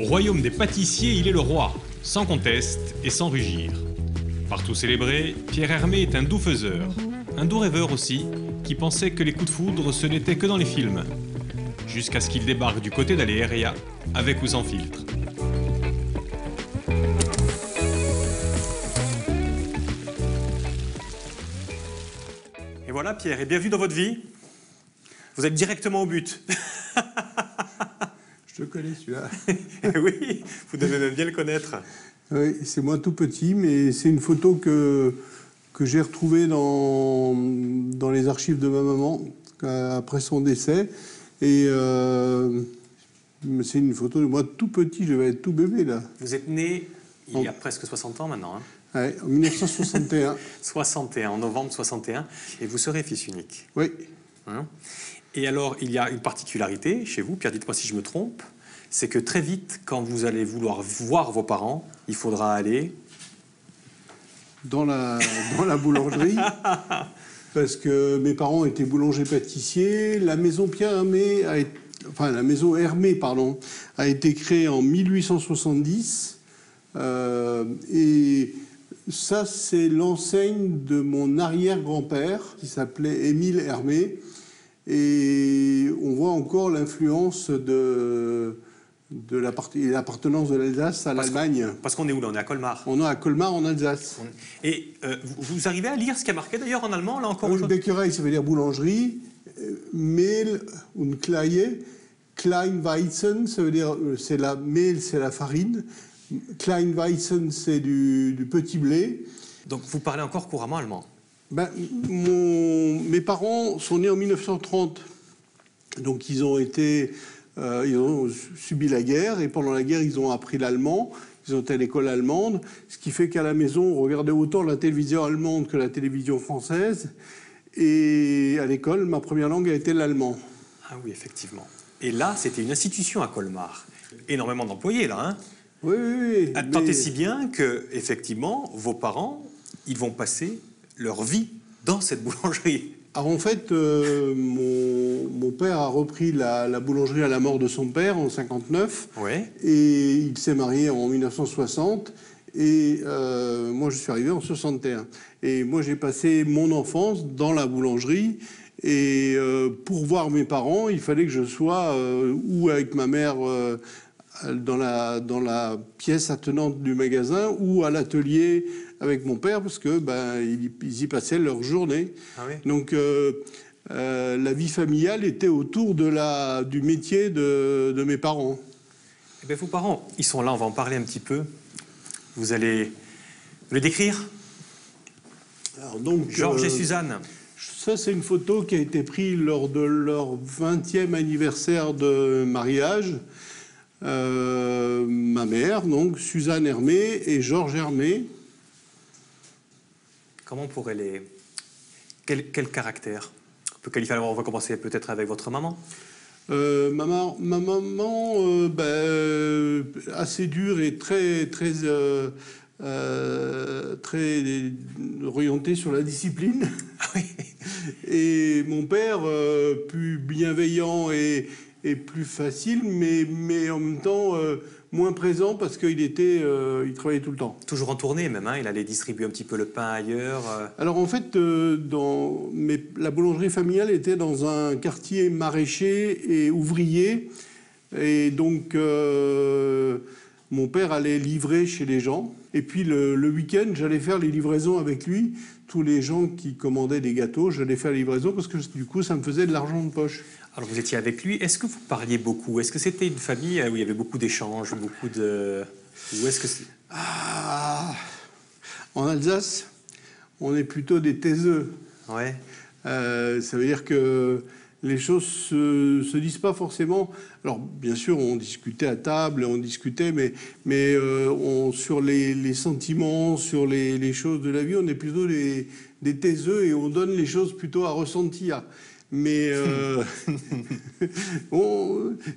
royaume des pâtissiers, il est le roi, sans conteste et sans rugir. Partout célébré, Pierre Hermé est un doux faiseur, un doux rêveur aussi, qui pensait que les coups de foudre ce n'était que dans les films. Jusqu'à ce qu'il débarque du côté d'Aléria, avec ou sans filtre. Et voilà Pierre, et bienvenue dans votre vie. Vous êtes directement au but. Je le connais celui-là. Oui, vous devez même bien le connaître. Oui, c'est moi tout petit, mais c'est une photo que j'ai retrouvée dans les archives de ma maman après son décès. Et c'est une photo de moi tout petit, je vais être tout bébé là. Vous êtes né il y a presque 60 ans maintenant. Hein. Ouais, en 1961. 61, en novembre 61, et vous serez fils unique. Oui. Hein? Et alors, il y a une particularité chez vous, Pierre, dites-moi si je me trompe, c'est que très vite, quand vous allez vouloir voir vos parents, il faudra aller... Dans la boulangerie, parce que mes parents étaient boulangers-pâtissiers. La maison Pierre Hermé la maison Hermé, pardon, a été créée en 1870. Et ça, c'est l'enseigne de mon arrière-grand-père, qui s'appelait Émile Hermé. Et on voit encore l'influence de l'appartenance de l'Alsace à l'Allemagne. Parce qu'on est où là? On est à Colmar. On est à Colmar, en Alsace. Et vous arrivez à lire ce qui a marqué d'ailleurs en allemand, là encore aujourd'hui? Bäckerei, ça veut dire boulangerie. Mehl und Kleie. Kleinweizen, ça veut dire, Mehl, c'est la farine. Kleinweizen, c'est du petit blé. Donc vous parlez encore couramment allemand? Ben, mes parents sont nés en 1930, donc ils ont subi la guerre, et pendant la guerre, ils ont appris l'allemand, ils ont été à l'école allemande, ce qui fait qu'à la maison, on regardait autant la télévision allemande que la télévision française, et à l'école, ma première langue a été l'allemand. Ah oui, effectivement. Et là, c'était une institution à Colmar. Énormément d'employés, là, hein? Oui, oui, oui. Tant et si bien que, effectivement, vos parents, ils vont passer leur vie dans cette boulangerie. Alors en fait, mon père a repris la boulangerie à la mort de son père en 59, ouais. Et il s'est marié en 1960, et moi je suis arrivé en 61. Et moi j'ai passé mon enfance dans la boulangerie, et pour voir mes parents, il fallait que je sois ou avec ma mère dans la pièce attenante du magasin, ou à l'atelier avec mon père, parce que ils y passaient leur journée. Ah oui. Donc la vie familiale était autour du métier de mes parents. Eh bien, vos parents, ils sont là, on va en parler un petit peu. Vous allez les décrire? Alors, donc, Georges et Suzanne. Ça, c'est une photo qui a été prise lors de leur 20e anniversaire de mariage. Ma mère, donc Suzanne Hermé et Georges Hermé. Comment on pourrait les... Quel caractère on peut qualifier? Alors, on va commencer peut-être avec votre maman. Ma maman, assez dure et très orientée sur la discipline. Oui. Et mon père, plus bienveillant et plus facile, mais en même temps moins présent, parce qu'il il travaillait tout le temps. Toujours en tournée même, hein, il allait distribuer un petit peu le pain ailleurs. Alors en fait, la boulangerie familiale était dans un quartier maraîcher et ouvrier, et donc mon père allait livrer chez les gens, et puis le week-end, j'allais faire les livraisons avec lui. Tous les gens qui commandaient des gâteaux, j'allais faire les livraisons, parce que du coup, ça me faisait de l'argent de poche. Alors vous étiez avec lui, est-ce que vous parliez beaucoup? Est-ce que c'était une famille où il y avait beaucoup d'échanges, beaucoup de... Ou est-ce que c'est... En Alsace, on est plutôt des taiseux. Ouais. Ça veut dire que les choses se disent pas forcément. Alors bien sûr, on discutait à table, on discutait, mais sur les sentiments, sur les choses de la vie, on est plutôt des taiseux, et on donne les choses plutôt à ressentir. Mais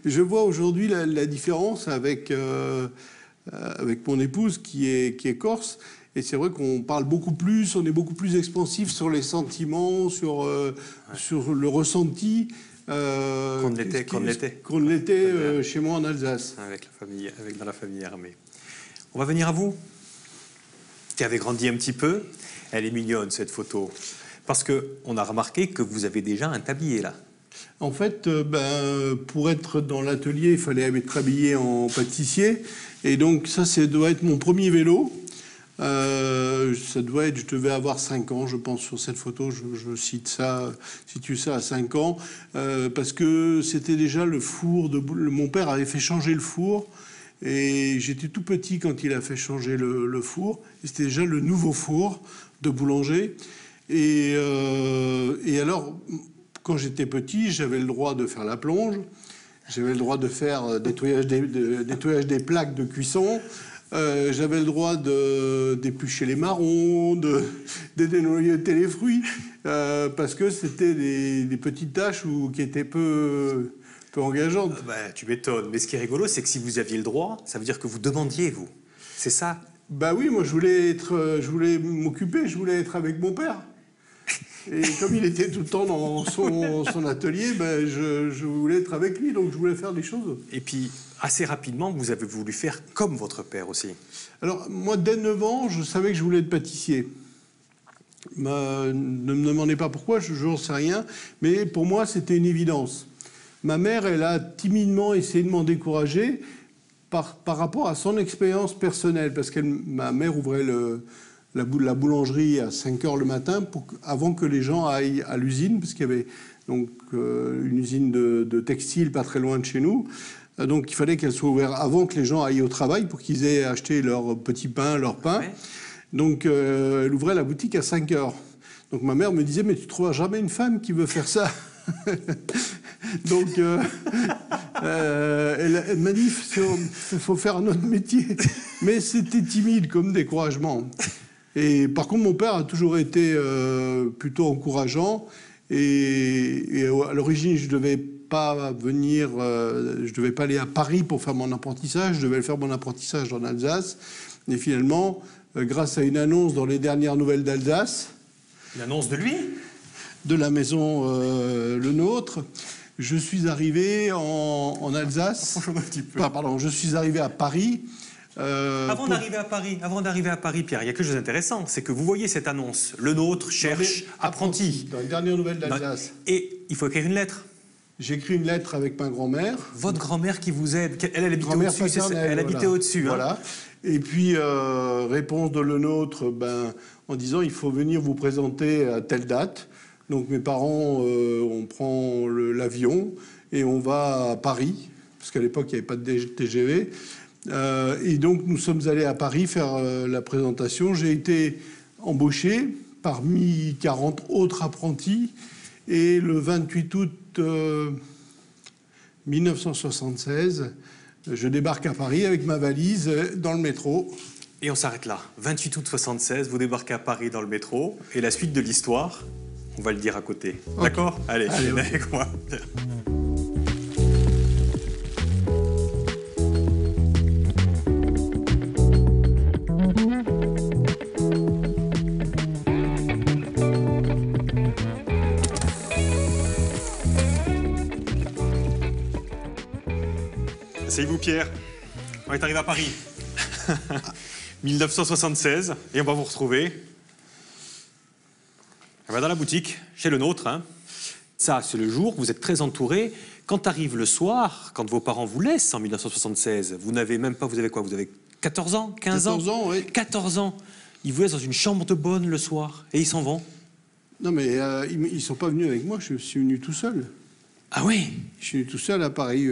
je vois aujourd'hui la différence avec mon épouse qui est corse. Et c'est vrai qu'on parle beaucoup plus, on est beaucoup plus expansif sur les sentiments, sur le ressenti. Qu'on ne l'était chez moi en Alsace. Dans la famille Hermé. On va venir à vous, qui avez grandi un petit peu. Elle est mignonne, cette photo. Parce qu'on a remarqué que vous avez déjà un tablier, là. En fait, pour être dans l'atelier, il fallait être habillé en pâtissier. Et donc, ça doit être mon premier vélo. Ça doit être, je devais avoir 5 ans, je pense, sur cette photo. Je situe ça à 5 ans. Parce que c'était déjà le four. Mon père avait fait changer le four. Et j'étais tout petit quand il a fait changer le four. C'était déjà le nouveau four de boulanger. Et alors, quand j'étais petit, j'avais le droit de faire la plonge. J'avais le droit de faire nettoyage des plaques de cuisson. J'avais le droit d'éplucher les marrons, de dénoyer les fruits, parce que c'était des petites tâches qui étaient peu engageantes. Tu m'étonnes. Mais ce qui est rigolo, c'est que si vous aviez le droit, ça veut dire que vous demandiez, vous. C'est ça? Oui, moi je voulais m'occuper, je voulais être avec mon père. Et comme il était tout le temps dans son atelier, je voulais être avec lui, donc je voulais faire des choses. Et puis, assez rapidement, vous avez voulu faire comme votre père aussi. Alors, moi, dès 9 ans, je savais que je voulais être pâtissier. Ne me demandez pas pourquoi, je n'en sais rien, mais pour moi, c'était une évidence. Ma mère, elle a timidement essayé de m'en décourager par rapport à son expérience personnelle, parce que ma mère ouvrait la boulangerie à 5 h le matin avant que les gens aillent à l'usine, parce qu'il y avait donc une usine de textile pas très loin de chez nous. Donc il fallait qu'elle soit ouverte avant que les gens aillent au travail pour qu'ils aient acheté leur petit pain, leur pain. Ouais. Donc elle ouvrait la boutique à 5 h. Donc ma mère me disait « Mais tu ne trouveras jamais une femme qui veut faire ça ?» Donc elle m'a dit « Il faut faire un autre métier. » Mais c'était timide comme découragement. Et par contre, mon père a toujours été plutôt encourageant. Et à l'origine, je devais pas aller à Paris pour faire mon apprentissage. Je devais faire mon apprentissage en Alsace. Et finalement, grâce à une annonce dans les dernières nouvelles d'Alsace. Une annonce de lui ? De la maison Le Nôtre. Je suis arrivé en Alsace. Un petit peu. Pardon, je suis arrivé à Paris. Avant d'arriver à Paris, Pierre, il y a quelque chose d'intéressant, c'est que vous voyez cette annonce, Le Nôtre cherche apprenti. Dans les dernières nouvelles d'Alsace. Et il faut écrire une lettre. J'ai écrit une lettre avec ma grand-mère. Votre grand-mère qui vous aide, elle habitait au-dessus, elle habitait au-dessus. Voilà. Et puis, réponse de Le Nôtre, en disant il faut venir vous présenter à telle date. Donc mes parents, on prend l'avion et on va à Paris, parce qu'à l'époque, il n'y avait pas de TGV. Et donc, nous sommes allés à Paris faire la présentation. J'ai été embauché parmi 40 autres apprentis. Et le 28 août 1976, je débarque à Paris avec ma valise dans le métro. Et on s'arrête là. 28 août 1976, vous débarquez à Paris dans le métro. Et la suite de l'histoire, on va le dire à côté. Okay. D'accord ? Allez, avec moi. Asseyez-vous, Pierre. On est arrivé à Paris. 1976, et on va vous retrouver dans la boutique, chez Le Nôtre. Hein. Ça, c'est le jour, vous êtes très entouré. Quand arrive le soir, quand vos parents vous laissent en 1976, vous n'avez même pas, vous avez quoi? Vous avez 14 ans, 15 ans 14 ans, oui. 14 ans. Ils vous laissent dans une chambre de bonne le soir, et ils s'en vont. Non, mais ils ne sont pas venus avec moi, je suis venu tout seul. Ah oui? Je suis venu tout seul à Paris.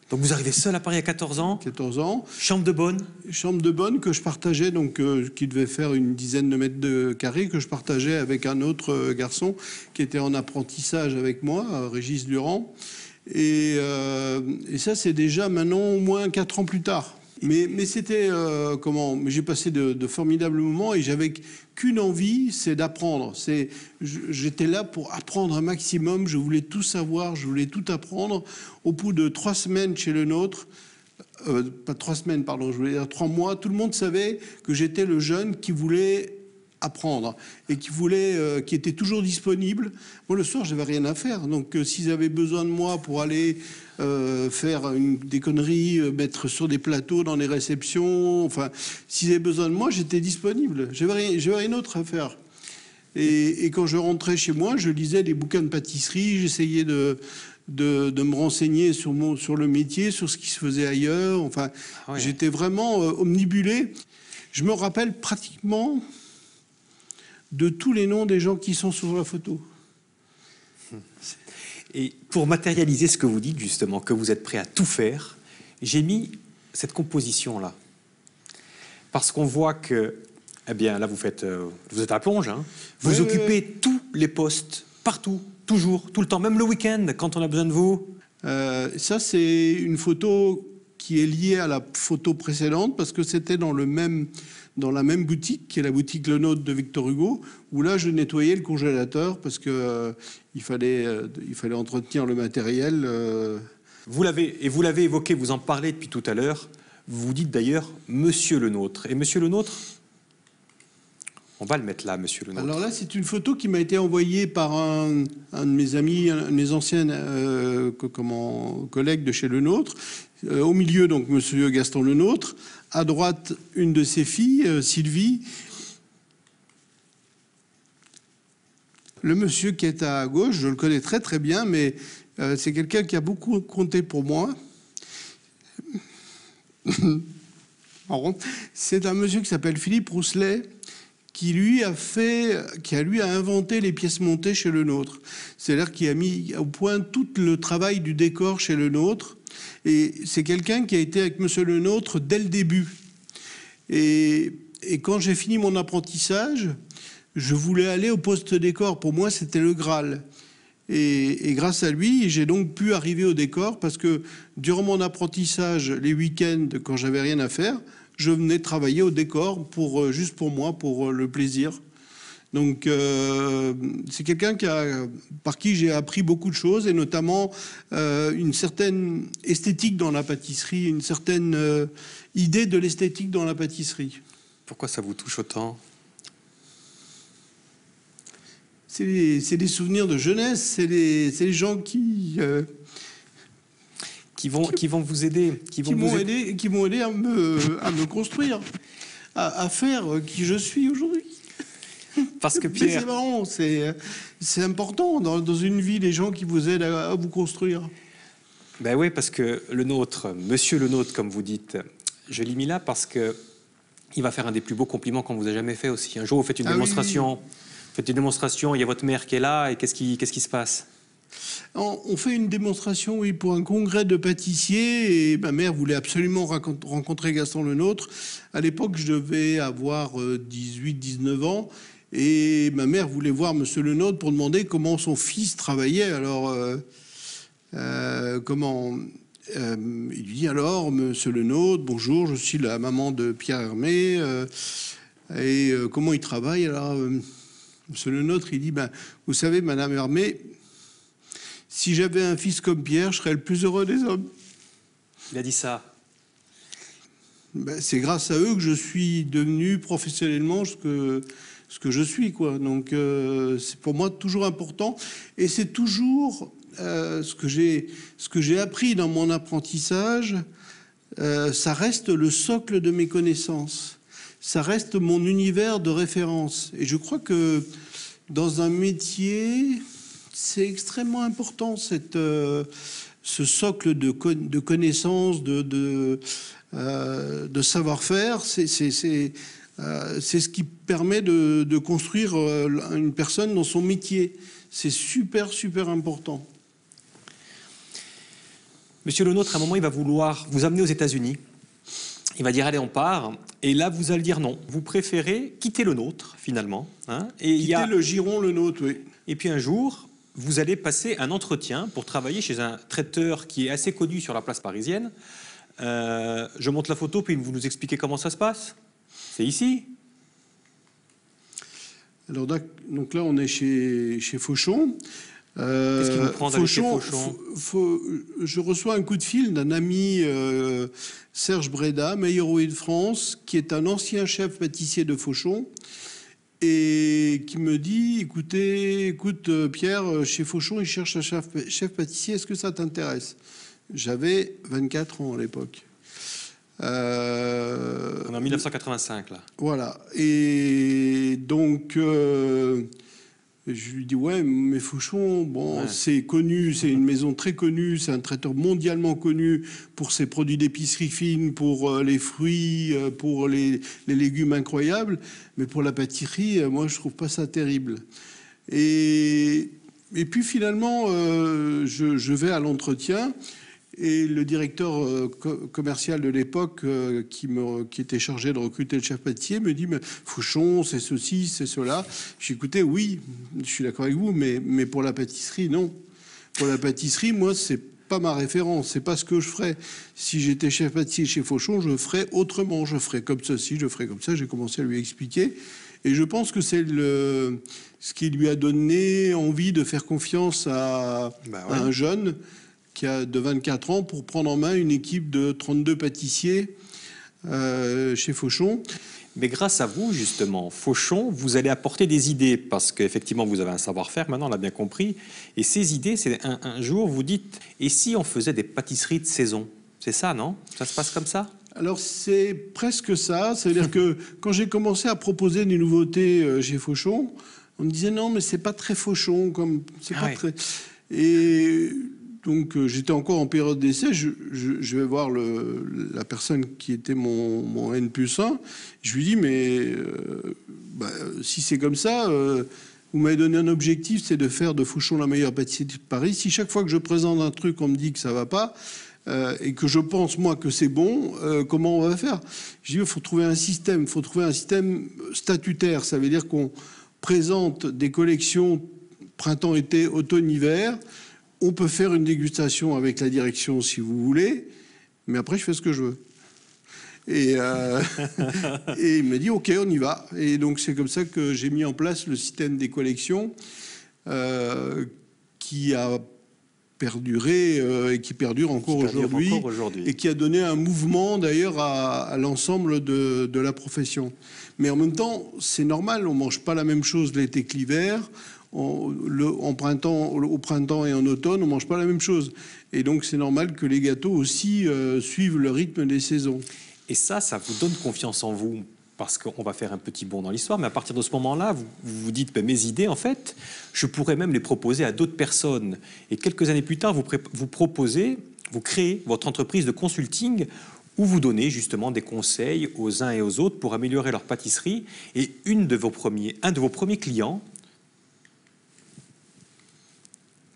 Donc vous arrivez seul à Paris à 14 ans. 14 ans. Chambre de bonne. Chambre de bonne que je partageais, donc qui devait faire une dizaine de mètres de carrés, que je partageais avec un autre garçon qui était en apprentissage avec moi, Régis Durand. Et ça, c'est déjà maintenant au moins 4 ans plus tard. Mais c'était mais j'ai passé de formidables moments et j'avais qu'une envie, c'est d'apprendre. J'étais là pour apprendre un maximum. Je voulais tout savoir, je voulais tout apprendre. Au bout de 3 semaines chez Le Nôtre, pas 3 semaines, pardon, je voulais dire 3 mois, tout le monde savait que j'étais le jeune qui voulait apprendre et qui étaient toujours disponibles. Moi, le soir, j'avais rien à faire. Donc, s'ils avaient besoin de moi pour aller faire des conneries, mettre sur des plateaux dans les réceptions, enfin, s'ils avaient besoin de moi, j'étais disponible. J'avais rien d'autre à faire. Et quand je rentrais chez moi, je lisais des bouquins de pâtisserie, j'essayais de me renseigner sur le métier, sur ce qui se faisait ailleurs. Enfin, ouais. J'étais vraiment omnibulé. Je me rappelle pratiquement de tous les noms des gens qui sont sur la photo. Et pour matérialiser ce que vous dites, justement, que vous êtes prêt à tout faire, j'ai mis cette composition-là. Parce qu'on voit que, eh bien, là, vous êtes à la plonge, hein. Vous occupez tous les postes, partout, toujours, tout le temps, même le week-end, quand on a besoin de vous. Ça, c'est une photo qui est liée à la photo précédente, parce que c'était dans la même boutique, qui est la boutique Le Nôtre de Victor Hugo, où là, je nettoyais le congélateur, parce que il fallait entretenir le matériel. Vous l'avez évoqué, vous en parlez depuis tout à l'heure. Vous dites d'ailleurs « Monsieur Le Nôtre ». Et Monsieur Le Nôtre, on va le mettre là, Monsieur Le Nôtre. Alors là, c'est une photo qui m'a été envoyée par un de mes amis, un de mes anciens collègues de chez Le Nôtre. Au milieu, donc, Monsieur Gaston Le Nôtre. À droite, une de ses filles, Sylvie. Le monsieur qui est à gauche, je le connais très très bien, mais c'est quelqu'un qui a beaucoup compté pour moi. C'est un monsieur qui s'appelle Philippe Rousselet, qui a inventé les pièces montées chez Le Nôtre. C'est-à-dire qu'il a mis au point tout le travail du décor chez Le Nôtre. Et c'est quelqu'un qui a été avec Monsieur Le Nôtre dès le début. Et quand j'ai fini mon apprentissage, je voulais aller au poste décor. Pour moi, c'était le Graal. Et grâce à lui, j'ai donc pu arriver au décor parce que durant mon apprentissage, les week-ends, quand j'avais rien à faire, je venais travailler au décor juste pour moi, pour le plaisir. Donc, c'est quelqu'un par qui j'ai appris beaucoup de choses, et notamment une certaine esthétique dans la pâtisserie, une certaine idée de l'esthétique dans la pâtisserie. Pourquoi ça vous touche autant ? C'est des souvenirs de jeunesse, c'est les gens qui vont vous aider, qui m'ont aidé à me construire, à faire qui je suis aujourd'hui. Parce que Pierre, c'est marrant, c'est important dans une vie, les gens qui vous aident à vous construire. Ben oui, parce que Le Nôtre, Monsieur Le Nôtre, comme vous dites, je l'ai mis là parce que il va faire un des plus beaux compliments qu'on vous a jamais fait aussi. Un jour, vous faites une démonstration. Oui. Faites une démonstration, il y a votre mère qui est là, et qu'est-ce qui se passe ? On fait une démonstration, oui, pour un congrès de pâtissiers, et ma mère voulait absolument rencontrer Gaston Le Nôtre. À l'époque, je devais avoir 18-19 ans, et ma mère voulait voir Monsieur Le Nôtre pour demander comment son fils travaillait. Alors, il lui dit alors, Monsieur Le Nôtre, bonjour, je suis la maman de Pierre Hermé, et comment il travaille ? Alors, Monsieur Le Nôtre, il dit, vous savez, Madame Hermé, si j'avais un fils comme Pierre, je serais le plus heureux des hommes. Il a dit ça. C'est grâce à eux que je suis devenu professionnellement ce que je suis, quoi. Donc, c'est pour moi toujours important. Et c'est toujours ce que j'ai appris dans mon apprentissage, ça reste le socle de mes connaissances. Ça reste mon univers de référence. Et je crois que dans un métier, c'est extrêmement important, ce socle de connaissances, de savoir-faire. C'est ce qui permet de construire une personne dans son métier. C'est super, super important. Monsieur Le Nôtre, à un moment, il va vouloir vous amener aux États-Unis. Il va dire, allez, on part. Et là, vous allez dire non. Vous préférez quitter Le Nôtre, finalement. Hein, et quitter le giron Le Nôtre, oui. Et puis un jour, vous allez passer un entretien pour travailler chez un traiteur qui est assez connu sur la place parisienne. Je montre la photo, puis vous nous expliquez comment ça se passe. C'est ici. Alors, donc là, on est chez Fauchon. Qu'est-ce qui vous prend d'aller chez Fauchon ? Je reçois un coup de fil d'un ami, Serge Breda, meilleur ouvrier de France, qui est un ancien chef pâtissier de Fauchon et qui me dit, écoute Pierre, chez Fauchon, ils cherchent un chef pâtissier, est-ce que ça t'intéresse? J'avais 24 ans à l'époque. On est en 1985, là. Voilà. Et donc, je lui dis, ouais, mais Fauchon, bon, ouais. C'est connu, c'est une maison très connue, c'est un traiteur mondialement connu pour ses produits d'épicerie fine, pour les fruits, pour les légumes incroyables. Mais pour la pâtisserie, moi, je trouve pas ça terrible. Et puis, finalement, je vais à l'entretien. Et le directeur commercial de l'époque, qui était chargé de recruter le chef pâtissier, me dit, mais Fauchon, c'est ceci, c'est cela. J'ai écouté, oui, je suis d'accord avec vous, mais pour la pâtisserie, non. Pour la pâtisserie, moi, c'est pas ma référence, c'est pas ce que je ferais. Si j'étais chef pâtissier chez Fauchon, je ferais autrement, je ferais comme ceci, je ferais comme ça. J'ai commencé à lui expliquer. Et je pense que c'est ce qui lui a donné envie de faire confiance à un jeune qui a de 24 ans pour prendre en main une équipe de 32 pâtissiers chez Fauchon. Mais grâce à vous, justement, Fauchon, vous allez apporter des idées, parce qu'effectivement, vous avez un savoir-faire, maintenant, on l'a bien compris. Et ces idées, c'est un jour, vous dites, et si on faisait des pâtisseries de saison? C'est ça, non? Ça se passe comme ça? Alors, c'est presque ça. C'est-à-dire que quand j'ai commencé à proposer des nouveautés chez Fauchon, on me disait, non, mais c'est pas très Fauchon, comme c'est pas très... Et... Donc, j'étais encore en période d'essai. Je vais voir la personne qui était mon N+1. Je lui dis, mais si c'est comme ça, vous m'avez donné un objectif, c'est de faire de Fauchon la meilleure pâtisserie de Paris. Si chaque fois que je présente un truc, on me dit que ça va pas, et que je pense, moi, que c'est bon, comment on va faire? Je dis, il faut trouver un système. Il faut trouver un système statutaire. Ça veut dire qu'on présente des collections printemps, été, automne, hiver. On peut faire une dégustation avec la direction si vous voulez, mais après je fais ce que je veux. Et il me dit ok, on y va. Et donc c'est comme ça que j'ai mis en place le système des collections qui a perduré et qui perdure encore aujourd'hui et qui a donné un mouvement d'ailleurs à l'ensemble de la profession. Mais en même temps, c'est normal, on mange pas la même chose l'été que l'hiver. Au printemps et en automne, on mange pas la même chose. Et donc, c'est normal que les gâteaux aussi suivent le rythme des saisons. Et ça vous donne confiance en vous, parce qu'on va faire un petit bond dans l'histoire, mais à partir de ce moment-là, vous vous dites, mes idées, en fait, je pourrais même les proposer à d'autres personnes. Et quelques années plus tard, vous créez votre entreprise de consulting où vous donnez justement des conseils aux uns et aux autres pour améliorer leur pâtisserie. Et un de vos premiers clients,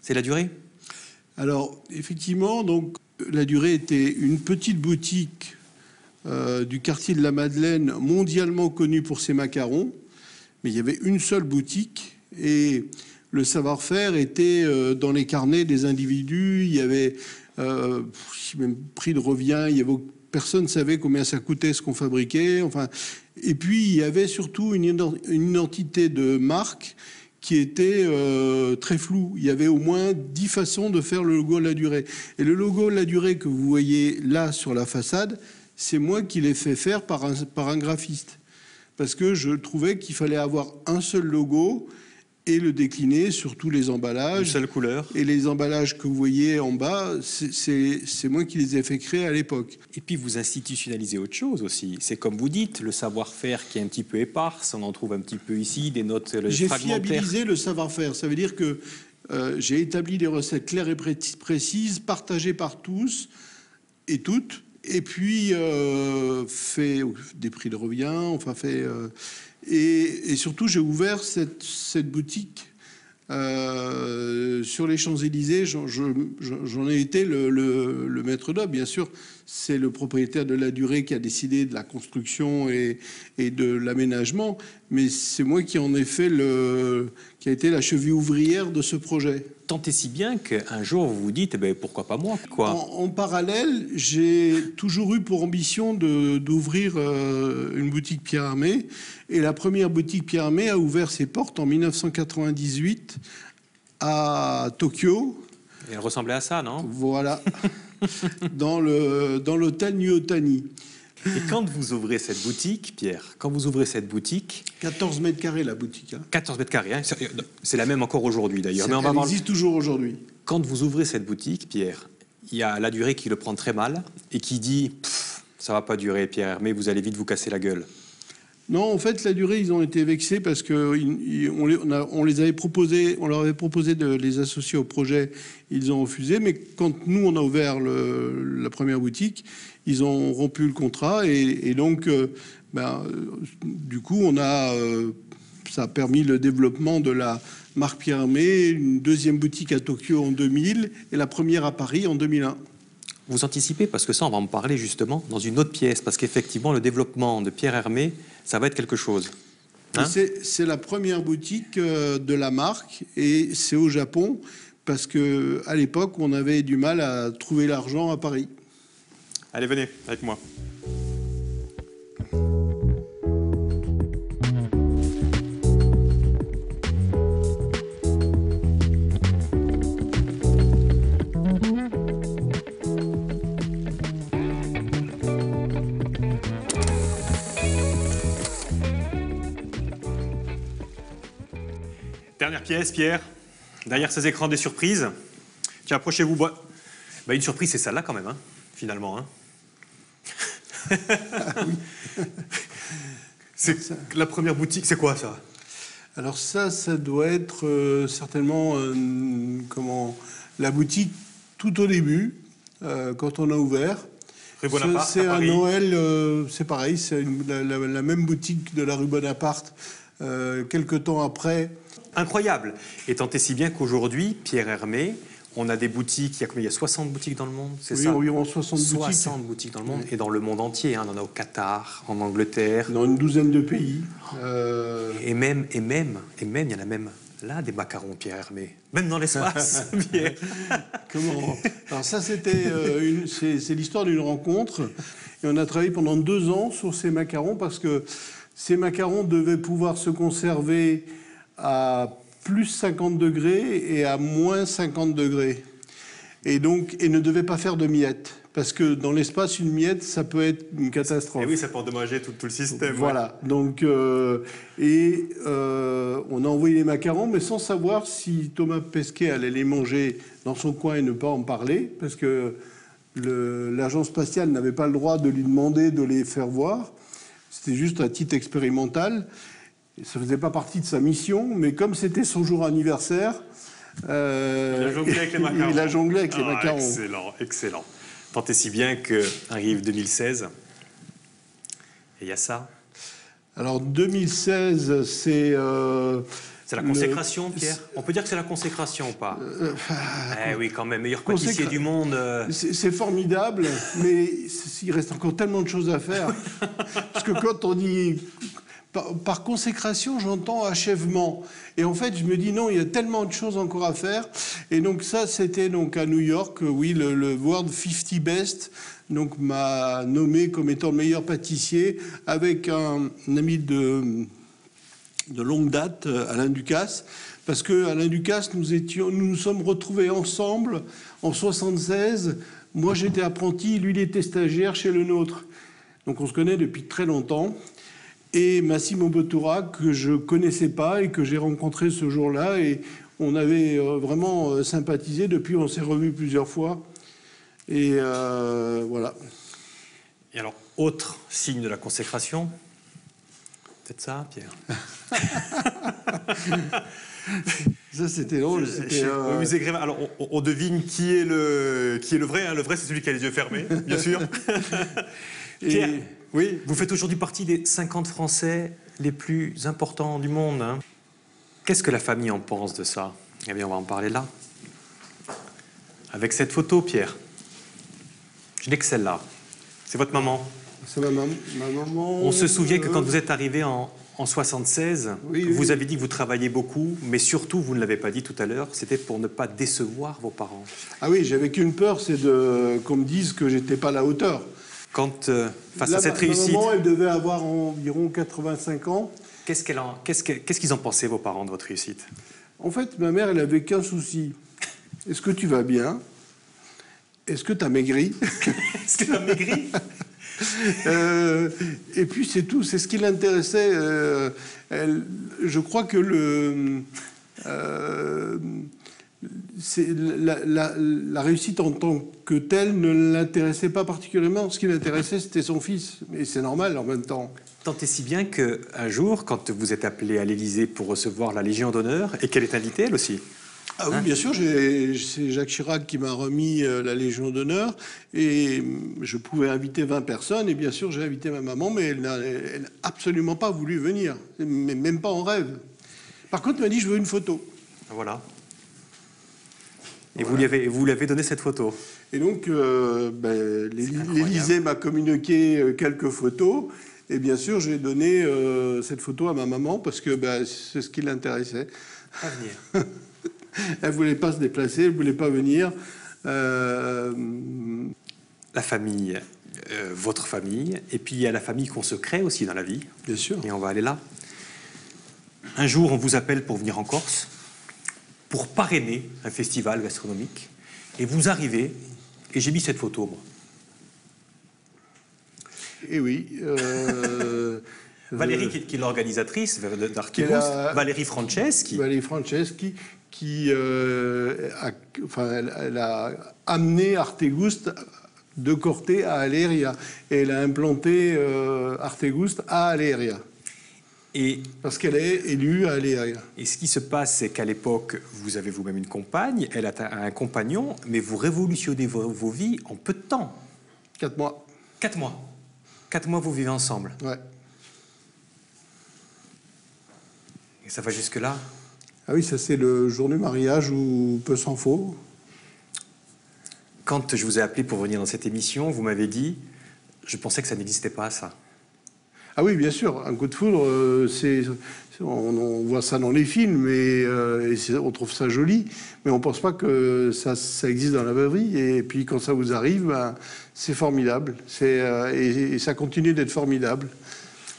c'est La Durée? Alors, effectivement, donc, La Durée était une petite boutique du quartier de la Madeleine, mondialement connue pour ses macarons. Mais il y avait une seule boutique et le savoir-faire était dans les carnets des individus. Il y avait même prix de revient, personne ne savait combien ça coûtait ce qu'on fabriquait. Enfin, et puis, il y avait surtout une identité de marque qui était très flou. Il y avait au moins 10 façons de faire le logo La Durée. Et le logo La Durée que vous voyez là sur la façade, c'est moi qui l'ai fait faire par un graphiste. Parce que je trouvais qu'il fallait avoir un seul logo et le décliner sur tous les emballages. Une seule couleur. Et les emballages que vous voyez en bas, c'est moi qui les ai fait créer à l'époque. Et puis vous institutionnalisez autre chose aussi. C'est comme vous dites, le savoir-faire qui est un petit peu éparse, on en trouve un petit peu ici, des notes fragmentaires. J'ai fiabilisé le savoir-faire. Ça veut dire que j'ai établi des recettes claires et précises, partagées par tous et toutes, et puis fait des prix de revient, enfin fait... Et surtout, j'ai ouvert cette boutique sur les Champs-Élysées. J'en ai été le maître d'œuvre. Bien sûr, c'est le propriétaire de La Durée qui a décidé de la construction et de l'aménagement. Mais c'est moi qui en ai fait qui a été la cheville ouvrière de ce projet. Tant et si bien qu'un jour, vous vous dites, pourquoi pas moi, quoi. En parallèle, j'ai toujours eu pour ambition d'ouvrir une boutique Pierre Hermé. Et la première boutique Pierre Hermé a ouvert ses portes en 1998 à Tokyo. Et elle ressemblait à ça, non? Voilà, dans l'hôtel New Otani. Et quand vous ouvrez cette boutique, Pierre, quand vous ouvrez cette boutique... 14 mètres carrés la boutique. 14 mètres carrés, hein, c'est la même encore aujourd'hui d'ailleurs. Mais Elle existe toujours aujourd'hui. Quand vous ouvrez cette boutique, Pierre, il y a la durée qui le prend très mal et qui dit « ça va pas durer, Pierre Hermé, vous allez vite vous casser la gueule ». Non, en fait, la durée, ils ont été vexés parce qu'on les avait proposé, on leur avait proposé de les associer au projet, ils ont refusé. Mais quand nous, on a ouvert la première boutique, ils ont rompu le contrat et donc, du coup, ça a permis le développement de la marque Pierre Hermé, une deuxième boutique à Tokyo en 2000 et la première à Paris en 2001. Vous anticipez, parce que ça, on va en parler justement dans une autre pièce, parce qu'effectivement, le développement de Pierre Hermé, ça va être quelque chose. Hein? C'est la première boutique de la marque et c'est au Japon, parce qu'à l'époque, on avait du mal à trouver l'argent à Paris. Allez, venez avec moi. Dernière pièce, Pierre. Derrière ces écrans des surprises. Tiens, approchez-vous. Une surprise, c'est celle-là quand même, hein, finalement. Hein. Ah oui. C'est la première boutique, c'est quoi ça? Alors ça doit être certainement la boutique tout au début, quand on a ouvert. Rue Bonaparte, c'est à un Paris. Noël, c'est pareil, c'est la même boutique de la rue Bonaparte, quelques temps après. Incroyable. Et tant et si bien qu'aujourd'hui, Pierre Hermé, on a des boutiques, il y a 60 boutiques dans le monde, c'est Oui, ça? environ 60 boutiques. 60 boutiques dans le monde, et dans le monde entier. Hein, on en a au Qatar, en Angleterre. Dans une douzaine de pays. Et même, il y en a même là des macarons Pierre Hermé. Même dans l'espace, Pierre. Comment? Alors ça, c'est l'histoire d'une rencontre. Et on a travaillé pendant 2 ans sur ces macarons parce que ces macarons devaient pouvoir se conserver à plus 50 degrés et à moins 50 degrés. Et ne devaient pas faire de miettes. Parce que dans l'espace, une miette, ça peut être une catastrophe. Et oui, ça peut endommager tout le système. Voilà. Ouais. Donc, on a envoyé les macarons, mais sans savoir si Thomas Pesquet allait les manger dans son coin et ne pas en parler, parce que l'agence spatiale n'avait pas le droit de lui demander de les faire voir. C'était juste à titre expérimental. Et ça ne faisait pas partie de sa mission, mais comme c'était son jour anniversaire, il a jonglé avec les macarons. Il a jonglé avec les macarons. Excellent, excellent. Tant et si bien qu'arrive 2016, et il y a ça. Alors 2016, c'est... c'est la consécration, Pierre. On peut dire que c'est la consécration ou pas? Oui, quand même, meilleur pâtissier du monde. C'est formidable, mais il reste encore tellement de choses à faire. Parce que quand on dit... Par consécration, j'entends achèvement. Et en fait, je me dis non, il y a tellement de choses encore à faire. Et donc ça, c'était donc à New York, oui, le World 50 Best, donc m'a nommé comme étant le meilleur pâtissier avec un ami de longue date, Alain Ducasse, parce que Alain Ducasse, nous sommes retrouvés ensemble en 76. Moi, j'étais apprenti, lui, il était stagiaire chez le nôtre. Donc on se connaît depuis très longtemps. Et Massimo Bottura, que je ne connaissais pas et que j'ai rencontré ce jour-là. Et on avait vraiment sympathisé. Depuis, on s'est revus plusieurs fois. Et voilà. Et alors, autre signe de la consécration, peut-être ça, Pierre. Ça, c'était drôle. Alors, on devine qui est le vrai. Hein. Le vrai, c'est celui qui a les yeux fermés, bien sûr. Pierre, oui, vous faites aujourd'hui partie des 50 Français les plus importants du monde. Hein. Qu'est-ce que la famille en pense de ça? Eh bien, on va en parler là. Avec cette photo, Pierre. Je n'ai que celle-là. C'est votre maman. C'est ma maman. On se souvient que quand vous êtes arrivé en 76, vous avez dit que vous travailliez beaucoup, mais surtout, vous ne l'avez pas dit tout à l'heure, c'était pour ne pas décevoir vos parents. Ah oui, j'avais qu'une peur, c'est qu'on me dise que j'étais pas à la hauteur. Quand, face à cette réussite... Ma maman, elle devait avoir environ 85 ans. Qu'est-ce qu'ils en pensaient, vos parents, de votre réussite? En fait, ma mère, elle avait qu'un souci. Est-ce que tu vas bien? Est-ce que tu as maigri? Est-ce que tu as maigri? Et puis c'est tout, c'est ce qui l'intéressait. Je crois que la réussite en tant que telle ne l'intéressait pas particulièrement. Ce qui l'intéressait, c'était son fils. Mais c'est normal en même temps. Tant et si bien qu'un jour, quand vous êtes appelé à l'Élysée pour recevoir la Légion d'honneur, et qu'elle est invitée, elle aussi. Ah oui, bien sûr, c'est Jacques Chirac qui m'a remis la Légion d'honneur et je pouvais inviter 20 personnes et bien sûr j'ai invité ma maman, mais elle n'a absolument pas voulu venir, même pas en rêve. Par contre, elle m'a dit je veux une photo. Voilà. Et voilà. vous lui avez donné cette photo. Et donc l'Élysée m'a communiqué quelques photos et bien sûr j'ai donné cette photo à ma maman parce que c'est ce qui l'intéressait. À venir. Elle ne voulait pas se déplacer, elle ne voulait pas venir. La famille, votre famille, et puis il y a la famille qu'on se crée aussi dans la vie. Bien sûr. Et on va aller là. Un jour, on vous appelle pour venir en Corse, pour parrainer un festival gastronomique. Et vous arrivez, et j'ai mis cette photo, moi. Et oui. Valérie, qui est l'organisatrice d'Artegouste, Valérie Franceschi. Valérie Franceschi, elle a amené Artegouste de Corté à Aléria. Et elle a implanté Artegouste à Aléria. Parce qu'elle est élue à Aléria. Et ce qui se passe, c'est qu'à l'époque, vous avez vous-même une compagne, elle a un compagnon, mais vous révolutionnez vos vies en peu de temps. 4 mois. 4 mois. 4 mois, vous vivez ensemble. Ouais. Et ça va jusque-là? Ah oui, ça c'est le jour du mariage où peu s'en faut. Quand je vous ai appelé pour venir dans cette émission, vous m'avez dit, je pensais que ça n'existait pas, ça. Ah oui, bien sûr, un coup de foudre, on voit ça dans les films, et on trouve ça joli, mais on ne pense pas que ça existe dans la vraie vie. Et puis quand ça vous arrive, c'est formidable, et ça continue d'être formidable.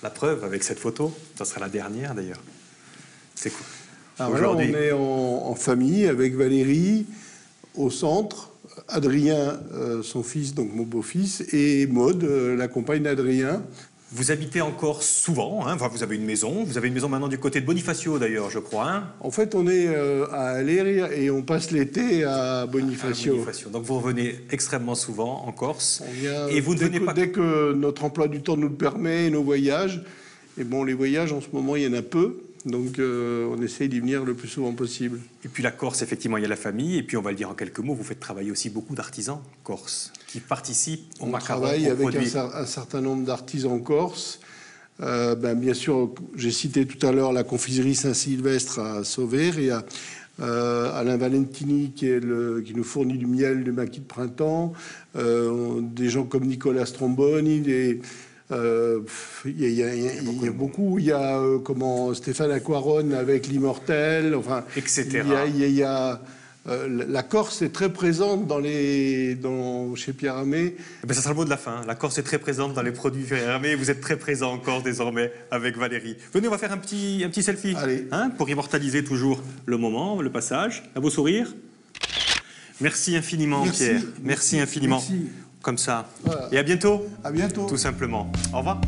La preuve avec cette photo, ça sera la dernière d'ailleurs. C'est cool. Alors, on est en famille avec Valérie au centre, Adrien, son fils, donc mon beau-fils, et Maude, la compagne d'Adrien. Vous habitez encore souvent, hein, enfin, vous avez une maison maintenant du côté de Bonifacio d'ailleurs, je crois. Hein. En fait, on est à Aléria et on passe l'été à Bonifacio. Donc vous revenez extrêmement souvent en Corse. On vient et vous dès que notre emploi du temps nous le permet, nos voyages. Et bon, les voyages, en ce moment, il y en a peu. Donc on essaye d'y venir le plus souvent possible. Et puis la Corse, effectivement, il y a la famille. Et puis on va le dire en quelques mots, vous faites travailler aussi beaucoup d'artisans corses qui participent au macaron. On travaille avec un certain nombre d'artisans corses. Bien sûr, j'ai cité tout à l'heure la confiserie Saint-Sylvestre à Sauvère. Il y a Alain Valentini qui nous fournit du miel de maquis de printemps. Des gens comme Nicolas Stromboni, il y a beaucoup. Il y a Stéphane Aquaron avec l'Immortel, enfin, etc. La Corse est très présente chez Pierre Hermé. Ça sera le mot de la fin. La Corse est très présente dans les produits Pierre Hermé. Vous êtes très présent en Corse désormais avec Valérie. Venez, on va faire un petit selfie. Allez. Pour immortaliser toujours le moment, le passage. Un beau sourire. Merci infiniment, Pierre. Merci infiniment. Merci. Comme ça. Voilà. Et à bientôt. À bientôt. Tout simplement. Au revoir.